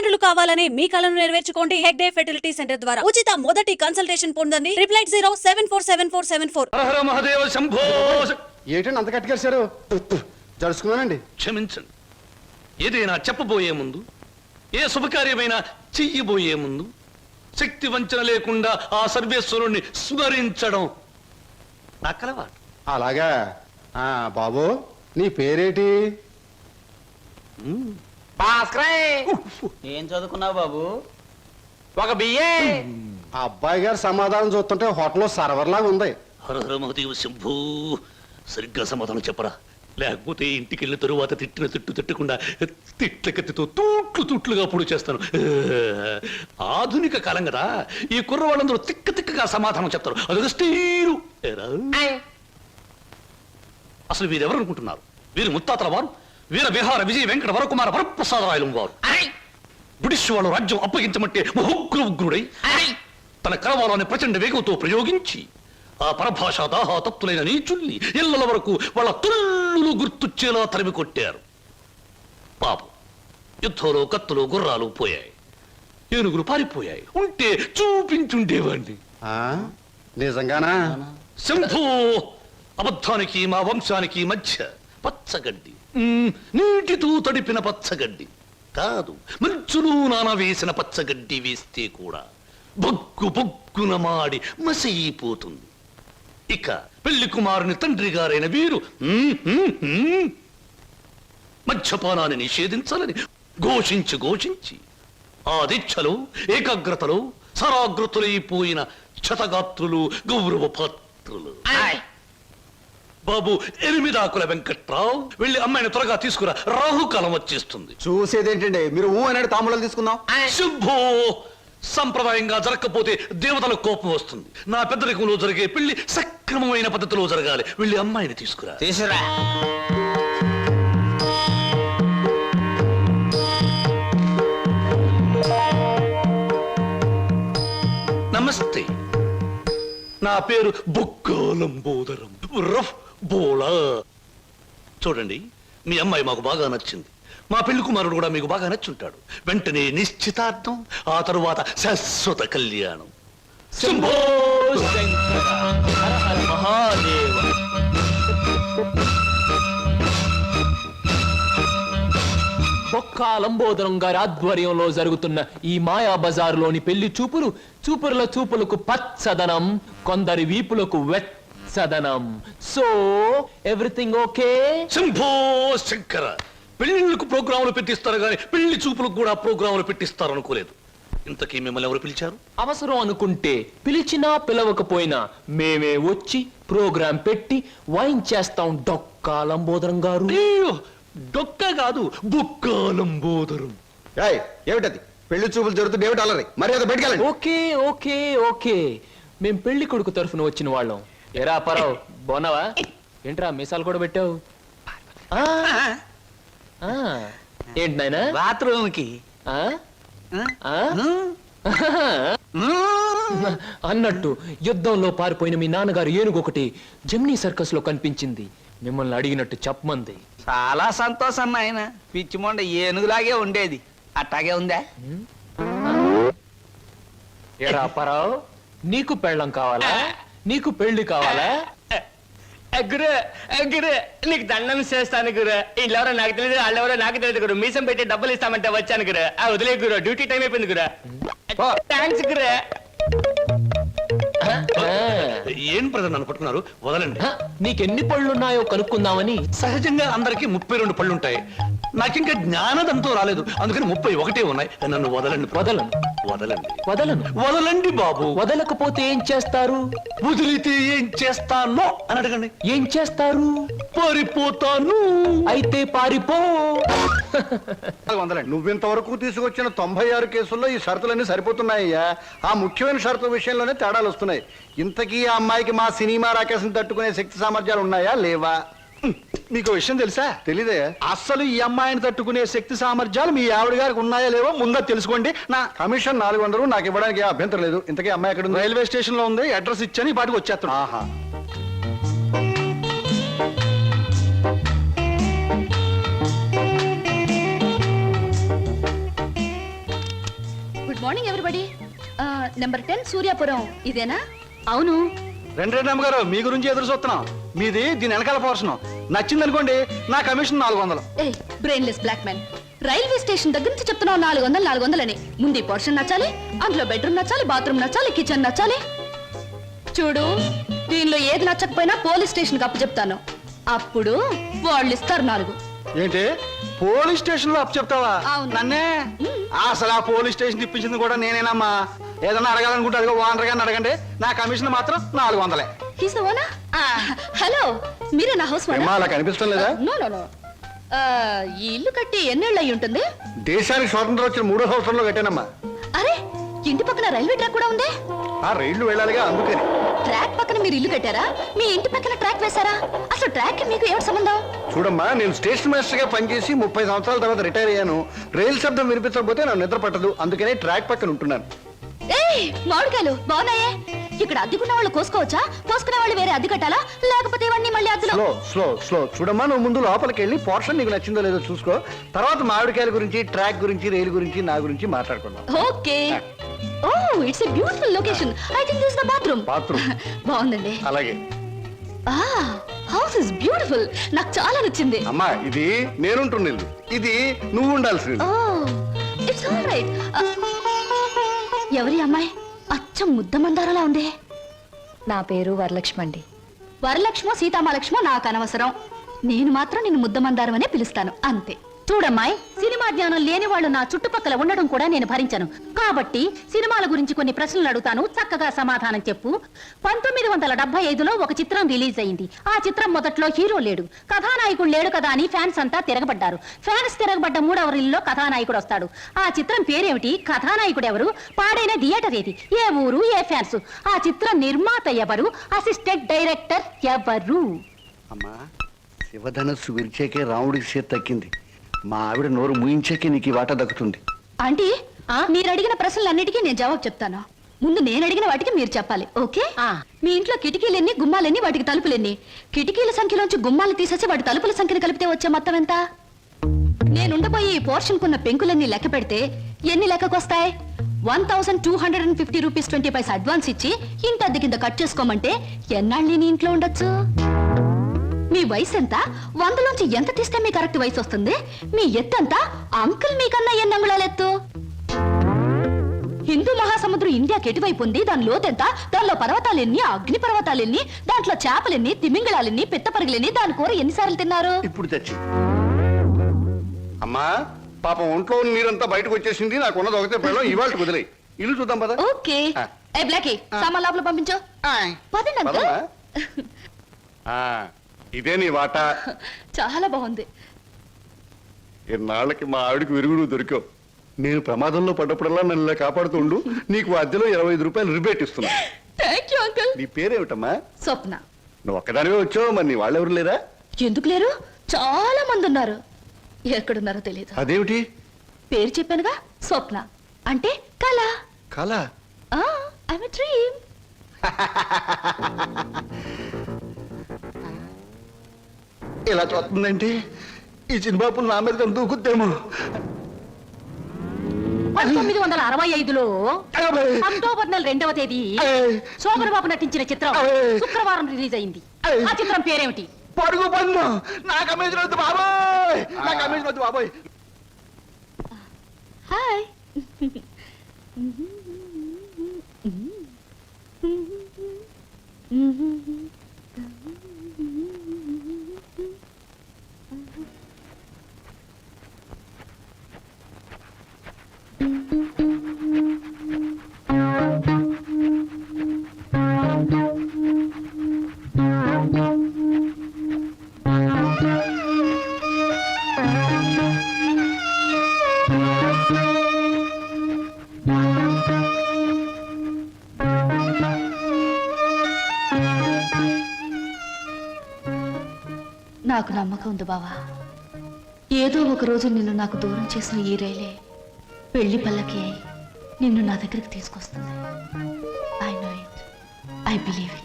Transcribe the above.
తల్లిదండ్రులు కావాలని మీ కలను నెరవేర్చుకోండి హెగ్డే ఫెర్టిలిటీ సెంటర్ ద్వారా ఉచిత మొదటి కన్సల్టేషన్ పొందండి 8807447474. హర మహాదేవ శంభో. ఏంటండి అంత కట్టుకేశారు? జరుచుకున్నానండి. క్షమించండి. ఏదైనా చెప్పబోయే ముందు, ఏ శుభకార్యమైనా చెయ్యబోయే ముందు శక్తి వంచన లేకుండా ఆ సర్వేశ్వరుణ్ణి స్మరించడం నా కలవాటు. అలాగా. బాబు నీ పేరేటి? ఏం చదువుకున్నావు బాబు? ఒక బిఏ. ఆ అబ్బాయి గారు సమాధానం చూస్తుంటే హోటల్లో సర్వర్ లాగా ఉంది. హర హర మహాదేవ శంభో. సరిగ్గా సమాధానం చెప్పరా, లేకపోతే ఇంటికి వెళ్ళిన తరువాత తిట్టిన తిట్టు తిట్టకుండా తిట్ల కత్తితో తూట్లుగా పొడి చేస్తాను. ఆధునిక కాలం కదా, ఈ కుర్రవాళ్ళందరూ తిక్కగా సమాధానం చెప్తారు. అదొక స్టీరు. అసలు వీరెవరు అనుకుంటున్నారు? వీరు ముత్తాతల వారు వీర విహార విజయ వెంకట వరకుమార వరప్రసాదరాయలు వారు. బ్రిటిష్ వాళ్ళు రాజ్యం అప్పగించమంటే ఉగ్రుడై తన కరవాలని ప్రచండ వేగంతో ప్రయోగించి ఆ పరభాషా దాహాతత్తులైన నీచుల్ని ఇళ్ల వరకు వాళ్ళ తుల్లులు గుర్తుచ్చేలా తరిమి కొట్టారు. పాపం, యుద్ధంలో కత్తులు గుర్రాలు పోయాయి, ఏనుగులు పారిపోయాయి. ఉంటే చూపించుండేవాడిని. నిజంగానా? శంభో. అబద్ధానికి మా వంశానికి మధ్య పచ్చగడ్డి, నీటితో తడిపిన పచ్చగడ్డి కాదు, మంచులు నానవేసిన పచ్చగడ్డి వేస్తే కూడా బొగ్గు బొగ్గున మాడి మసైపోతుంది. ఇక పెళ్లి కుమారుని తండ్రి గారైన వీరు మద్యపానాన్ని నిషేధించాలని ఘోషించి ఆ దీక్షలో ఏకాగ్రతలో సరాగ్రతులైపోయిన క్షతగాత్రులు, గౌరవ పాత్రులు. బాబు, 8 ఆకుల వెంకట్రావు, వెళ్ళి అమ్మాయిని త్వరగా తీసుకురా, రాహుకాలం వచ్చేస్తుంది. చూసేదేంటండి, మీరు అన్నాడు తాములు తీసుకుందాం. శుభో. సంప్రదాయంగా జరగకపోతే దేవతలకు కోపం వస్తుంది. నా పెద్దరికంలో జరిగే పెళ్లి సక్రమమైన పద్ధతిలో జరగాలి. వెళ్ళి అమ్మాయిని తీసుకురా. తీసురా. నమస్తే, నా పేరు బుక్కాలంబోదరం రఫ్ బోలా. చూడండి, మీ అమ్మాయి మాకు బాగా నచ్చింది. మా పెళ్లి కుమారుడు కూడా మీకు బాగా నచ్చుంటాడు. వెంటనే నిశ్చితార్థం, ఆ తరువాత శాశ్వత కళ్యాణం. శంభో శంకర హర హర మహాదేవ. బొక్కా లంబోదరం గారి ఆధ్వర్యంలో జరుగుతున్న ఈ మాయా బజారులోని పెళ్లి చూపుల చూపులకు పచ్చదనం, కొందరి వీపులకు వెచ్చదనం. So everything okay? Shambho Shankara. పెళ్లిళ్ళకు ప్రోగ్రాములు పెట్టిస్తారు కానీ పెళ్లి చూపులకు కూడా ప్రోగ్రాములు పెట్టిస్తారు అనుకోలేదు. ఇంతకీ మిమ్మల్ని ఎవరు పిలిచారు? అవసరం అనుకుంటే పిలిచినా పిలవకపోయినా మేమే వచ్చి ప్రోగ్రాం పెట్టి వాయించేస్తాం. డొక్కా లంబోదరం గారు. డొక్క కాదు, బుక్కాలంబోదరం. ఏమిటది? పెళ్లి చూపులు జరుగుతుంది, ఏమిటి అల్లరి? మర్యాద బయటకెళ్ళండి. ఓకే ఓకే ఓకే, మేం పెళ్లి కొడుకు తరఫున వచ్చిన వాళ్ళం. ఎరా పరావు, బాగున్నావా? ఏంట్రా మీసాలు కూడా పెట్టావు? ఏంటి నాయనా? బాత్రూమ్ కి అన్నట్టు యుద్ధంలో పారిపోయిన మీ నాన్నగారు ఏనుగొకటి జమ్నీ సర్కస్ లో కనిపించింది. మిమ్మల్ని అడిగినట్టు చెప్పమంది. చాలా సంతోషం నాయన. పిచ్చి మొండ ఏనుగులాగే ఉండేది, అట్టాగే ఉందా? ఎరా పరావు, నీకు పెళ్ళం కావాలా? నీకు పెళ్లి కావాలా? గురు గురు, నీకు దండం చేస్తాను గురు. వీళ్ళెవరో నాకు తెలియదు, వాళ్ళెవరో నాకు తెలియదు గురు. మీసం పెట్టి డబ్బులు ఇస్తామంటే వచ్చాను గురు. వదిలే గురు, డ్యూటీ టైం అయిపోయింది గురు. థ్యాంక్స్ గురు. ఏం ప్రజలు నన్ను పట్టుకున్నారు? వదలండి. నీకెన్ని పళ్ళున్నాయో కనుక్కుందామని. సహజంగా అందరికి 32 పళ్ళుంటాయి. నాకింకా జ్ఞానదంతో రాలేదు, అందుకని 31 ఉన్నాయి. నన్ను వదలండి. వదలను వదలండి. వదలను. వదలండి బాబు. వదలకపోతే ఏం చేస్తారు? వదిలితే ఏం చేస్తానో అని అడగండి. ఏం చేస్తారు? పారిపోతాను. అయితే పారిపో. నువ్వింతవరకు తీసుకొచ్చిన 96 కేసుల్లో ఈ షరతులన్నీ సరిపోతున్నాయ్యా. ఆ ముఖ్యమైన షరతుల విషయంలోనే తేడాలు వస్తున్నాయి. ఇంతకీ ఆ అమ్మాయికి మా సినిమా రాకేశం తట్టుకునే శక్తి సామర్థ్యాలు ఉన్నాయా లేవా? మీకు విషయం తెలుసా? తెలీదే. అస్సలు ఈ అమ్మాయిని తట్టుకునే శక్తి సామర్థ్యాలు మీ ఆవిడ గారికి ఉన్నాయా లేవో ముందా తెలుసుకోండి. నా కమిషన్ 400 నాకు ఇవ్వడానికి అభ్యంతరం లేదు. ఇంతకీ అమ్మాయి ఎక్కడ ఉంది? రైల్వే స్టేషన్ లో ఉంది. అడ్రస్ ఇచ్చాను, ఈ పాటికి వచ్చేస్తాను. ఆహా. Morning everybody. నెంబర్ 10 సూర్యాపురం ఇదేనా? అవును. రెండు అమ్మగారు మీ గురించి ఎదురు చూస్తున్నాం. మీది దీని వెనకాల పోర్షన్ నచ్చింది అనుకోండి, నా కమిషన్ 400. ఏ brainless black man, railway station దగ్గర నుంచి చెప్తున్నావు 400 అని. ముందు ఈ పోర్షన్ నచ్చాలి, అందులో బెడ్రూమ్ నచ్చాలి, బాత్రూమ్ నచ్చాలి, కిచెన్ నచ్చాలి. చూడు, దీనిలో ఏది నచ్చకపోయినా పోలీస్ స్టేషన్ కి అప్పు చెప్తాను. అప్పుడు వాళ్ళు ఇస్తారు 4. ఏంటి పోలీస్ స్టేషన్ లో అప్పు చెప్తావా? అవును. నన్నే? అసలు ఆ పోలీస్ స్టేషన్ ఇప్పించింది కూడా నేనేనమ్మా. ఏదన్నా అడగాలనుకుంటే అదిగో ఓనర్ గారిని అడగండి, నా కమిషన్ మాత్రం 400. He's the owner? హలో, మీరే నా హౌస్ ఏమ్మా, అలా కనిపిస్తం లేదా? No no no. ఈ ఇల్లు కట్టి ఎన్నేళ్ళు అయి ఉంటుంది? దేశానికి స్వాతంత్రం వచ్చిన 3వ సంవత్సరంలో కట్టానమ్మా. అరే, ఇంటి పక్కన రైల్వే ట్రాక్ కూడా ఉంది. ఆ రైళ్లు వెళ్ళాలిగా, అందుకని. ట్రాక్ పక్కన మీరు ఇల్లు కట్టారా? మీ ఇంటి పక్కన ట్రాక్ వేశారా? అసలు ట్రాక్ కి మీకు ఏమిటి సంబంధం? చూడమ్మా, నేను స్టేషన్ మాస్టర్ గా పనిచేసి 30 సంవత్సరాల తర్వాత రిటైర్ అయ్యాను. రైలు శబ్దం వినిపించకపోతే నాకు నిద్ర పట్టదు, అందుకనే ట్రాక్ పక్కన ఉంటున్నాను. ఏయ్, మామిడికాయలు బాగున్నాయే. ఇక్కడ అద్దెకున్న వాళ్ళు కోసుకోవచ్చా? కోసుకునే వాళ్ళు వేరే అద్దె కట్టాలా? లేకపోతే ఇవన్నీ మళ్ళీ అద్దెలో? స్లో స్లో స్లో చూడమ్మా, నువ్వు ముందు లోపలికి వెళ్ళి పోర్షన్ నీకు నచ్చిందో లేదో చూసుకో. తర్వాత మామిడికాయల గురించి, ట్రాక్ గురించి, రైలు గురించి, నా గురించి మాట్లాడుకుందాం. Okay. Oh, it's a beautiful location. I think this the bathroom. Bathroom బాగుందండి. అలాగే. House is beautiful. నాకు చాలా నచ్చింది. అమ్మా, ఇది నేనుంటున్న ఇల్లు, ఇది నువ్వు ఉండాల్సిన ఇల్లు. ఓ, ఇట్స్ ఆల్ రైట్. ఎవరి అమ్మాయి? అచ్చం ముద్ద మందారలా ఉంది. నా పేరు వరలక్ష్మి అండి. వరలక్ష్మో సీతామలక్ష్మో నాకు అనవసరం. నేను మాత్రం నిన్ను ముద్ద మందారం అనే పిలుస్తాను, అంతే. చూడమ్మాయి, సినిమా జ్ఞానం లేని వాళ్ళు నా చుట్టుపక్కల ఉండడం కూడా నేను భరించను. కాబట్టి సినిమాల గురించి కొన్ని ప్రశ్నలు అడుగుతాను, చక్కగా సమాధానం చెప్పు. 1975లో ఒక చిత్రం రిలీజ్ అయింది. ఆ చిత్రం మొదట్లో హీరో లేడు, కథానాయకుడు లేడు కదా అని ఫ్యాన్స్ అంతా తిరగబడ్డారు. ఫ్యాన్స్ తిరగబడ్డ 3వ రీల్లో కథానాయకుడు వస్తాడు. ఆ చిత్రం పేరేమిటి? కథానాయకుడు ఎవరు? పాడైన థియేటర్ ఏది? ఏ ఊరు? ఏ ఫ్యాన్స్? ఆ చిత్రం నిర్మాత ఎవరు? అసిస్టెంట్ డైరెక్టర్ ఎవరు? అమ్మా, శివధనస్సు విరిచాకే రాముడికి చేతి తక్కింది. మా ఆవిడ నోరు ముయించాకే నీకు ఈ వాటా దక్కుతుంది. ఆంటీ, మీరు అడిగిన ప్రశ్నలన్నిటికీ నేను జవాబు చెప్తాను. ముందు నేను అడిగిన వాటికి మీరు చెప్పాలి, ఓకే? మీ ఇంట్లో కిటికీలెన్ని, గుమ్మాలెన్ని, వాటికి తలుపులెన్ని? కిటికీల సంఖ్యలోంచి గుమ్మాలు తీసేసి వాటి తలుపుల సంఖ్యను కలిపితే వచ్చే మొత్తం ఎంత? నేనుండబోయి ఈ పోర్షన్ కున్న పెంకులన్నీ లెక్క పెడితే ఎన్ని లెక్కకొస్తాయి? 1250 రూపీస్ 20 పైసా అడ్వాన్స్ ఇచ్చి ఇంటి అద్దె కింద కట్ చేసుకోమంటే ఎన్నాళ్ళు నీ ఇంట్లో ఉండొచ్చు? మీ వయసు ఎంత? 100లోంచి ఎంత తీస్తే మీ కరెక్ట్ వయసు వస్తుంది? మీ ఎత్తు ఎంత? అంకుల్ మీకన్నా ఎన్ని అంగుళాలు ఎత్తు? హిందూ మహాసముద్రం ఇండియాకి ఎటువైపు ఉంది? దాని లోతెంత? దానిలో పర్వతాలెన్ని, అగ్ని పర్వతాలెన్ని, దాంట్లో చేపలెన్ని, తిమింగళాలెన్ని, పిత్తపరుగులెన్ని, దాని కూర ఎన్నిసార్లు తిన్నారు? ఇప్పుడు తెచ్చి. అమ్మా, పాపం ఒంట్లో నీరంతా బయటకు వచ్చేసింది. నాకున్నది ఒకటే పిల్లలు, ఇవాళ కుదిరే. ఇల్లు చూద్దాం పద. ఓకే. ఏ బ్లాకీ, సామాన్ లోపల పంపించు. పదండి అంకుల్. పదమ్మా. ఇదే నీ వాటా. చాలా బాగుంది. ఇన్నాళ్ళకి మా ఆవిడకి విరుగుడు దొరికావు. నేను ప్రమాదంలో పడ్డప్పుడల్లా నన్ను ఇలా కాపాడుతుండు. నీకు అద్దెలో 25 రూపాయలు రిబేట్ ఇస్తున్నా. Thank you uncle. నీ పేరేమిటమ్మా? స్వప్న. నువ్వు ఒక్కదానివే వచ్చావు, మరి నీ వాళ్ళెవరు లేరా? ఎందుకు లేరు? చాలా మంది ఉన్నారు. ఎక్కడున్నారో తెలియదు. అదేమిటి? పేరు చెప్పానుగా, స్వప్న అంటే కళ. కళ? I'm a dream. ఇలా చూస్తుందంటే ఈ చిన్నబాబు నా మీద దూకుద్దేమో. 1965లో అక్టోబర్ నెల 2వ తేదీ శోభన్ బాబు నటించిన చిత్రం శుక్రవారం రిలీజ్ అయింది. ఆ చిత్రం పేరేమిటి? పడుగు పన్ను. నా కమిషన్ వద్దు బాబోయ్, నా కమిషన్ వద్దు బాబోయ్. హాయ్. నాకు నమ్మకం ఉంది బావా. ఏదో ఒక రోజు నిన్ను నాకు దూరం చేసిన ఈ రైలే పెళ్లి పల్లకి నిన్ను నా దగ్గరికి తీసుకొస్తుంది. I know it. I believe it.